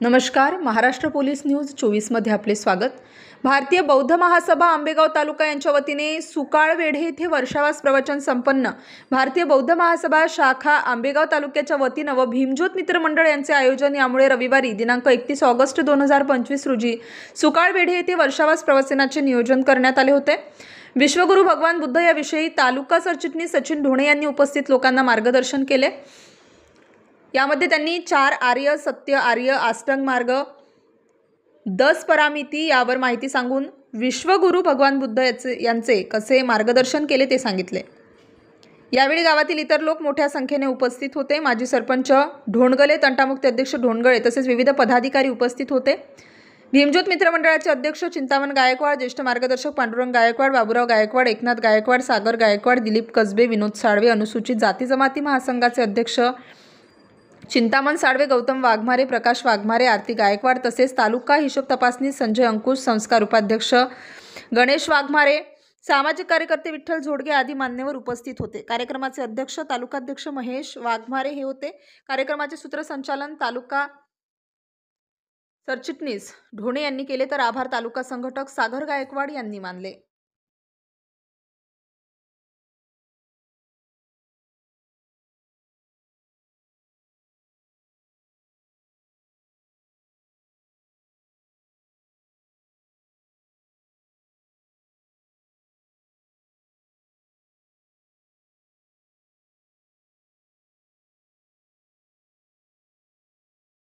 नमस्कार, Maharashtra police news 24 मध्ये आपले स्वागत। भारतीय बौद्ध महासभा आंबेगाव तालुका यांच्या वतीने सुकाळवेढे येथे वर्षावास प्रवचन संपन्न। भारतीय बौद्ध महासभा शाखा आंबेगाव तालुक्याच्या वतीने व भीमज्योत मित्र मंडळ यांचे आयोजन यामुळे रविवारी दिनांक 31 ऑगस्ट 2025 रोजी सुकाळवेढे येथे वर्षावास प्रवचनाचे नियोजन करण्यात आले होते। विश्वगुरु भगवान बुद्ध याविषयी तालुका सरचिटणीस सचिन ढोणे यांनी उपस्थित लोकांना मार्गदर्शन केले। यामध्ये त्यांनी 4 आर्य सत्य आर्य अष्टांग मार्ग 10 परामिती यावर माहिती सांगून विश्वगुरु भगवान बुद्ध यांचे कसे मार्गदर्शन केले ते सांगितले। यावेळी गावातील इतर लोक मोठ्या संख्येने उपस्थित होते। माजी सरपंच ढोणगले, तंटामुक्ती अध्यक्ष ढोणगळे तसेच विविध पदाधिकारी उपस्थित होते। भीमज्योत मित्र मंडळाचे अध्यक्ष चिंतामण गायकवाड, ज्येष्ठ मार्गदर्शक पांडुरंग गायकवाड, बाबूराव गायकवाड, एकनाथ गायकवाड, सागर गायकवाड, दिलीप कसबे, विनोद साळवे, अनुसूचित जाती जमाती महासंघाचे अध्यक्ष चिंतामण साळवे, गौतम वाघमारे, प्रकाश वाघमारे, आरती गायकवाड तसेच तालुका हिशोब तपासनी संजय अंकुश, संस्कार उपाध्यक्ष गणेश वाघमारे, सामाजिक कार्यकर्ते विठ्ठल झोडगे आदी मान्यवर उपस्थित होते। कार्यक्रमाचे अध्यक्ष तालुकाध्यक्ष महेश वाघमारे हे होते। कार्यक्रमाचे सूत्रसंचालन तालुका सरचिटणीस ढोणे यांनी केले, तर आभार तालुका संघटक सागर गायकवाड यांनी मानले।